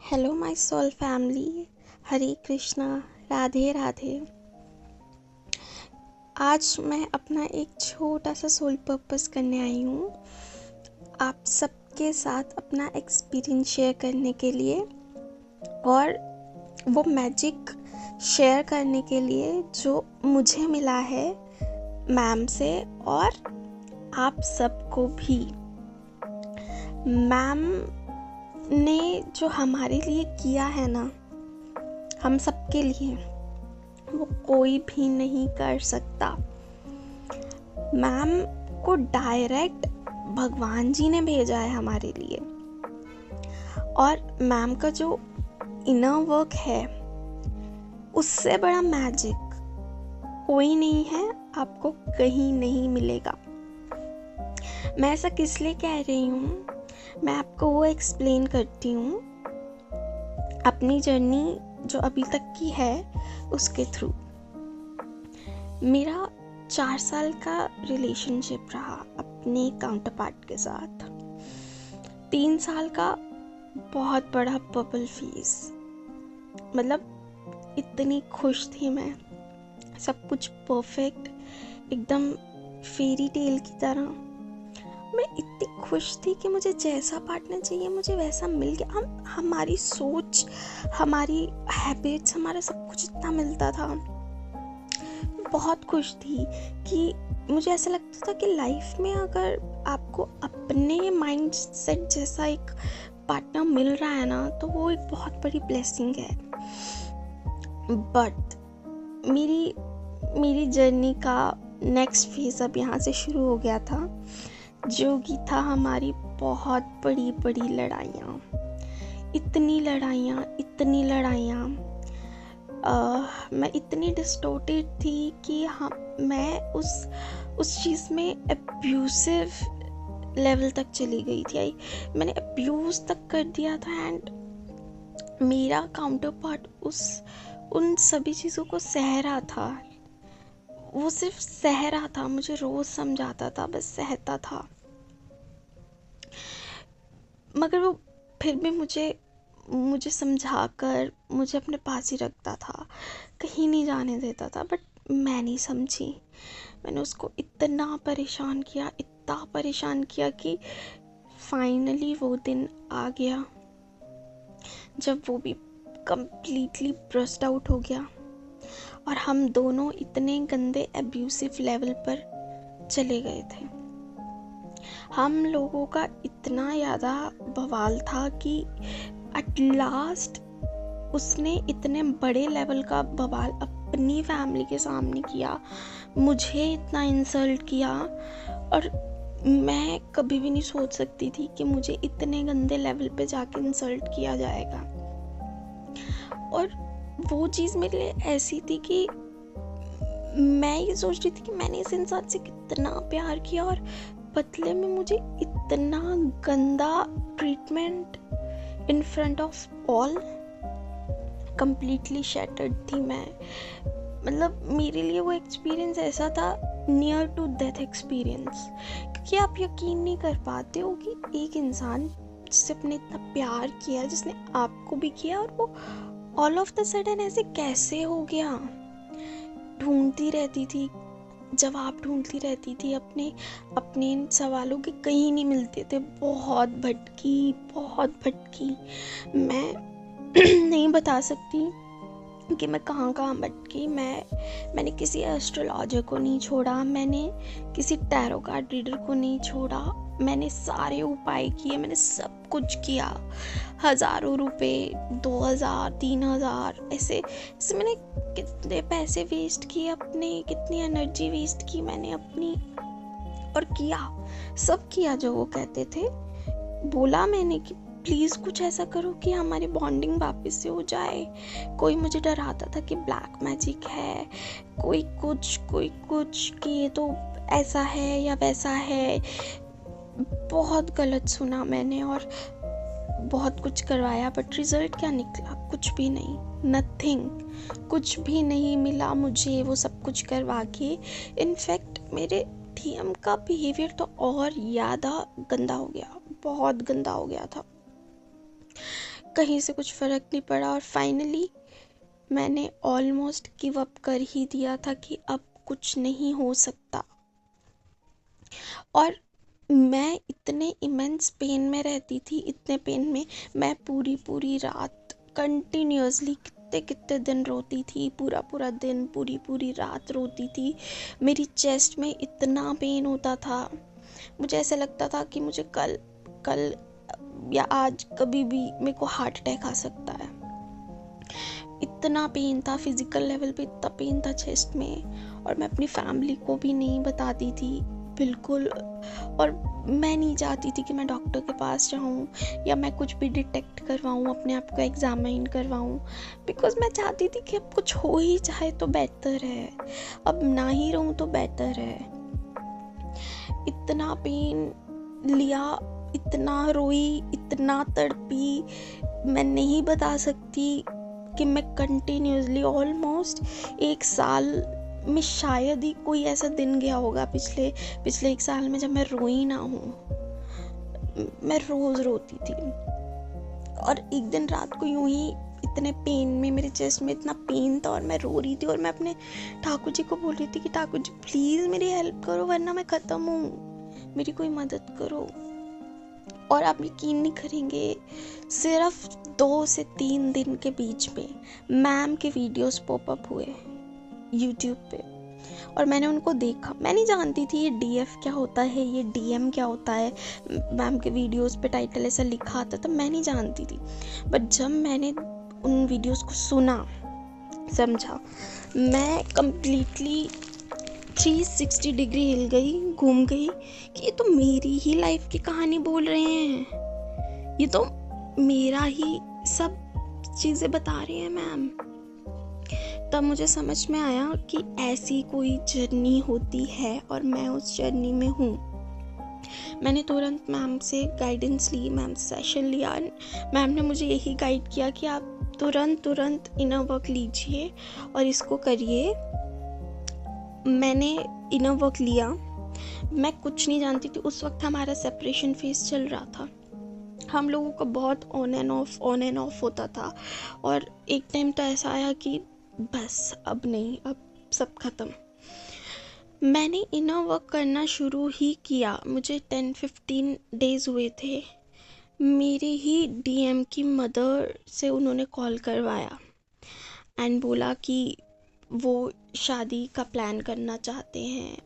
Hello my soul family, हरे कृष्णा, राधे राधे। आज मैं अपना एक छोटा सा सोल पर्पस करने आई हूँ, आप सबके साथ अपना एक्सपीरियंस शेयर करने के लिए और वो मैजिक शेयर करने के लिए जो मुझे मिला है मैम से और आप सबको भी। मैम ने जो हमारे लिए किया है ना, हम सबके लिए, वो कोई भी नहीं कर सकता। मैम को डायरेक्ट भगवान जी ने भेजा है हमारे लिए, और मैम का जो इनर वर्क है उससे बड़ा मैजिक कोई नहीं है, आपको कहीं नहीं मिलेगा। मैं ऐसा किस लिए कह रही हूँ, मैं आपको वो एक्सप्लेन करती हूँ अपनी जर्नी जो अभी तक की है उसके थ्रू। मेरा 4 साल का रिलेशनशिप रहा अपने काउंटर पार्ट के साथ। 3 साल का बहुत बड़ा बबल फेज, मतलब इतनी खुश थी मैं, सब कुछ परफेक्ट, एकदम फेरी टेल की तरह। मैं इतनी खुश थी कि मुझे जैसा पार्टनर चाहिए मुझे वैसा मिल गया। हमारी सोच, हमारी हैबिट्स, हमारा सब कुछ इतना मिलता था। बहुत खुश थी कि मुझे ऐसा लगता था कि लाइफ में अगर आपको अपने माइंड सेट जैसा एक पार्टनर मिल रहा है ना, तो वो एक बहुत बड़ी ब्लेसिंग है। बट मेरी जर्नी का नेक्स्ट फेज अब यहाँ से शुरू हो गया था, जो कि था हमारी बहुत बड़ी बड़ी लड़ाइयाँ। इतनी लड़ाइयाँ, मैं इतनी डिस्टोर्टेड थी कि मैं उस चीज़ में अब्यूसिव लेवल तक चली गई थी। मैंने अब्यूज़ तक कर दिया था, एंड मेरा काउंटर पार्ट उन सभी चीज़ों को सह रहा था। वो सिर्फ सह रहा था, मुझे रोज़ समझाता था, बस सहता था, मगर वो फिर भी मुझे समझाकर मुझे अपने पास ही रखता था, कहीं नहीं जाने देता था। बट मैं नहीं समझी। मैंने उसको इतना परेशान किया कि फाइनली वो दिन आ गया जब वो भी कंप्लीटली ब्रस्ट आउट हो गया और हम दोनों इतने गंदे अब्यूसिव लेवल पर चले गए थे। हम लोगों का इतना ज़्यादा बवाल था कि एट लास्ट उसने इतने बड़े लेवल का बवाल अपनी फैमिली के सामने किया, मुझे इतना इंसल्ट किया, और मैं कभी भी नहीं सोच सकती थी कि मुझे इतने गंदे लेवल पे जाके इंसल्ट किया जाएगा। और वो चीज़ मेरे लिए ऐसी थी कि मैं ये सोच रही थी कि मैंने इस इंसान से कितना प्यार किया और बदले में मुझे इतना गंदा treatment in front of all. Completely shattered थी मैं। मतलब मेरे लिए वो एक्सपीरियंस ऐसा था, नियर टू डेथ एक्सपीरियंस, क्योंकि आप यकीन नहीं कर पाते हो कि एक इंसान जिससे आपने इतना प्यार किया, जिसने आपको भी किया, और वो ऑल ऑफ द सडन ऐसे कैसे हो गया। ढूंढती रहती थी, जवाब ढूंढती रहती थी, अपने इन सवालों के कहीं नहीं मिलते थे। बहुत भटकी। मैं नहीं बता सकती कि मैं कहाँ भटकी। मैंने किसी एस्ट्रोलॉजर को नहीं छोड़ा, मैंने किसी टैरो कार्ड रीडर को नहीं छोड़ा, मैंने सारे उपाय किए, मैंने सब कुछ किया। हज़ारों रुपए, 2000, 3000, ऐसे मैंने कितने पैसे वेस्ट किए अपने, कितनी एनर्जी वेस्ट की मैंने अपनी, और सब किया जो वो कहते थे। बोला मैंने कि प्लीज़ कुछ ऐसा करो कि हमारी बॉन्डिंग वापस से हो जाए। कोई मुझे डराता था कि ब्लैक मैजिक है, कोई कुछ कि ये तो ऐसा है या वैसा है। बहुत गलत सुना मैंने और बहुत कुछ करवाया, बट रिजल्ट क्या निकला? कुछ भी नहीं, नथिंग, कुछ भी नहीं मिला मुझे वो सब कुछ करवा के। इनफैक्ट मेरे डीएम का बिहेवियर तो और ज़्यादा गंदा हो गया, बहुत गंदा हो गया था। कहीं से कुछ फ़र्क नहीं पड़ा और फाइनली मैंने ऑलमोस्ट गिव अप कर ही दिया था कि अब कुछ नहीं हो सकता। और मैं इतने इमेंस पेन में रहती थी, इतने पेन में मैं पूरी पूरी रात कंटिन्यूअसली कितने दिन रोती थी, पूरा पूरा दिन पूरी पूरी रात रोती थी। मेरी चेस्ट में इतना पेन होता था, मुझे ऐसा लगता था कि मुझे कल कल या आज कभी भी मेरे को हार्ट अटैक आ सकता है। इतना पेन था, फिजिकल लेवल पे इतना पेन था चेस्ट में। और मैं अपनी फैमिली को भी नहीं बताती थी बिल्कुल। और मैं नहीं चाहती थी कि मैं डॉक्टर के पास जाऊँ या मैं कुछ भी डिटेक्ट करवाऊँ, अपने आप को एग्जामिन करवाऊँ, बिकॉज मैं चाहती थी कि अब कुछ हो ही जाए तो बेहतर है, अब ना ही रहूँ तो बेहतर है। इतना पेन लिया, इतना रोई, इतना तड़पी, मैं नहीं बता सकती कि मैं कंटिन्यूसली ऑलमोस्ट 1 साल में शायद ही कोई ऐसा दिन गया होगा पिछले 1 साल में जब मैं रोई ना हूँ। मैं रोज़ रोती थी। और एक दिन रात को यूं ही इतने पेन में, मेरे चेस्ट में इतना पेन था और मैं रो रही थी और मैं अपने ठाकुर जी को बोल रही थी कि ठाकुर जी प्लीज़ मेरी हेल्प करो वरना मैं ख़त्म हूँ, मेरी कोई मदद करो। और आप यकीन नहीं करेंगे, सिर्फ 2 से 3 दिन के बीच में मैम के वीडियोस पॉपअप हुए यूट्यूब पे और मैंने उनको देखा। मैं नहीं जानती थी ये डीएफ क्या होता है, ये डीएम क्या होता है। मैम के वीडियोस पे टाइटल ऐसा लिखा आता था, मैं नहीं जानती थी। बट जब मैंने उन वीडियोस को सुना, समझा, मैं कम्प्लीटली 360 डिग्री हिल गई, घूम गई कि ये तो मेरी ही लाइफ की कहानी बोल रहे हैं, ये तो मेरा ही सब चीज़ें बता रहे हैं मैम। तब मुझे समझ में आया कि ऐसी कोई जर्नी होती है और मैं उस जर्नी में हूँ। मैंने तुरंत मैम से गाइडेंस ली, मैम से सेशन लिया। मैम ने मुझे यही गाइड किया कि आप तुरंत इनर वर्क लीजिए और इसको करिए। मैंने इनर वर्क लिया। मैं कुछ नहीं जानती थी, उस वक्त हमारा सेपरेशन फेज चल रहा था। हम लोगों का बहुत ऑन एंड ऑफ होता था और एक टाइम तो ऐसा आया कि बस अब नहीं, अब सब ख़त्म। मैंने इनर वर्क करना शुरू ही किया, मुझे 10-15 डेज़ हुए थे। मेरे ही डीएम की मदर से उन्होंने कॉल करवाया एंड बोला कि वो शादी का प्लान करना चाहते हैं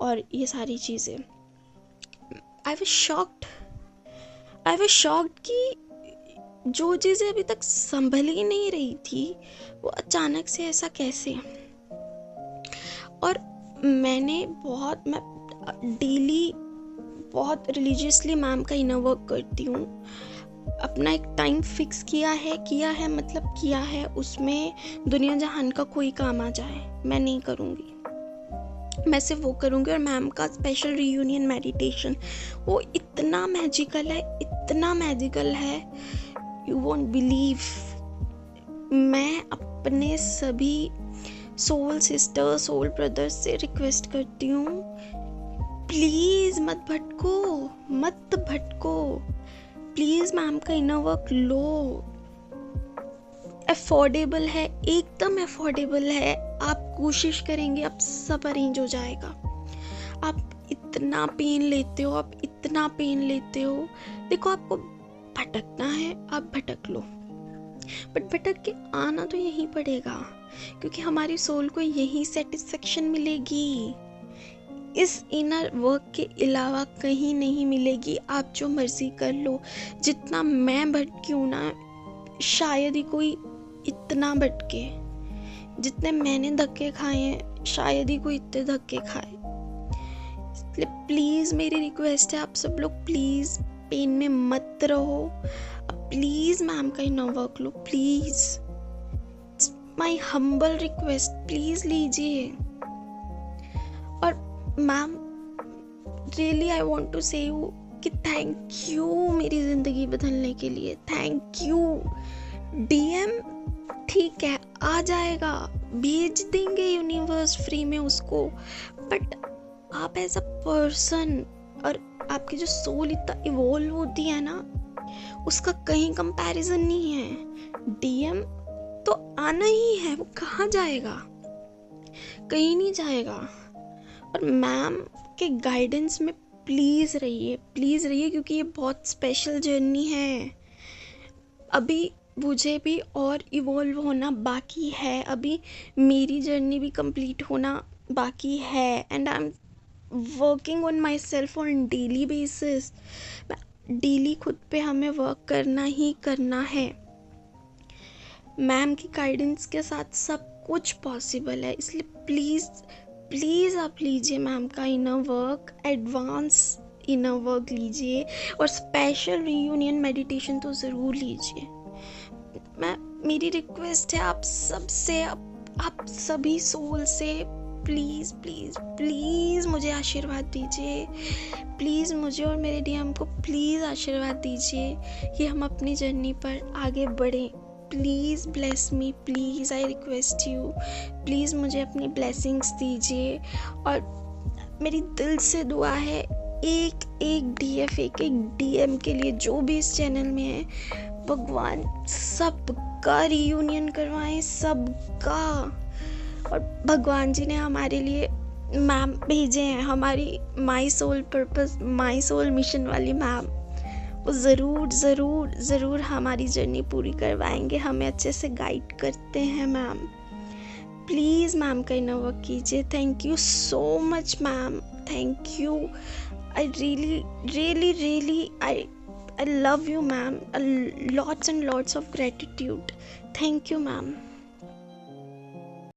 और ये सारी चीज़ें। आई वाज शॉक्ड कि जो चीज़ें अभी तक संभल ही नहीं रही थी वो अचानक से ऐसा कैसे। और मैं डेली बहुत रिलीजियसली मैम का इनर वर्क करती हूँ। अपना एक टाइम फिक्स किया है मतलब किया है, उसमें दुनिया जहान का कोई काम आ जाए मैं नहीं करूँगी, मैं सिर्फ वो करूँगी। और मैम का स्पेशल रियूनियन मेडिटेशन वो इतना मैजिकल है, यू वोंट बिलीव। मैं अपने सभी सोल सिस्टर, सोल ब्रदर्स से रिक्वेस्ट करती हूँ, प्लीज़ मत भटको, प्लीज़ मैम का इनर वर्क लो। अफोर्डेबल है, एकदम अफोर्डेबल है। आप कोशिश करेंगे आप सब अरेंज हो जाएगा। आप इतना पेन लेते हो, देखो आपको भटकना है, आप भटक लो, बट भटक के आना तो यहीं पड़ेगा, क्योंकि हमारी सोल को यही सेटिस्फेक्शन मिलेगी, इस इनर वर्क के अलावा कहीं नहीं मिलेगी। आप जो मर्जी कर लो, जितना मैं भटकी हूँ ना, शायद ही कोई इतना भटके, जितने मैंने धक्के खाए हैं शायद ही कोई इतने धक्के खाए। इसलिए प्लीज़ मेरी रिक्वेस्ट है, आप सब लोग प्लीज़ पेन में मत रहो, प्लीज़ मैम का इनर वर्क लो, please, my humble request, please लीजिए। और ma'am really I want to say you कि थैंक यू मेरी ज़िंदगी बदलने के लिए, थैंक यू। डीएम ठीक है आ जाएगा, भेज देंगे यूनिवर्स फ्री में उसको, बट आप एज अ पर्सन और आपकी जो सोल इतना इवॉल्व होती है ना, उसका कहीं कंपैरिजन नहीं है। डीएम तो आना ही है, वो कहाँ जाएगा, कहीं नहीं जाएगा। और मैम के गाइडेंस में प्लीज़ रहिए, क्योंकि ये बहुत स्पेशल जर्नी है। अभी मुझे भी और इवॉल्व होना बाकी है, अभी मेरी जर्नी भी कंप्लीट होना बाकी है, and I am working on my self on daily basis. Daily खुद पे हमें वर्क करना ही करना है। मैम की गाइडेंस के साथ सब कुछ पॉसिबल है, इसलिए प्लीज़ आप लीजिए मैम का inner work, advance inner work लीजिए, और स्पेशल रीयूनियन मेडिटेशन तो ज़रूर लीजिए। मेरी रिक्वेस्ट है आप सबसे, आप सभी सोल से, प्लीज़ मुझे आशीर्वाद दीजिए, प्लीज़ मुझे और मेरे डीएम को प्लीज़ आशीर्वाद दीजिए कि हम अपनी जर्नी पर आगे बढ़ें। Please bless me, please I request you, please मुझे अपनी ब्लेसिंग्स दीजिए। और मेरी दिल से दुआ है एक डीएफ, एक डीएम के लिए जो भी इस चैनल में है, भगवान सबका रीयूनियन करवाएं, सबका। और भगवान जी ने हमारे लिए मैम भेजे हैं, हमारी my soul purpose, my soul mission वाली मैम, वो ज़रूर हमारी जर्नी पूरी करवाएंगे, हमें अच्छे से गाइड करते हैं मैम। प्लीज़ मैम का इनर वर्क कीजिए। Thank you so much ma'am, thank you. I really I love you ma'am, lots and lots of gratitude. Thank you ma'am.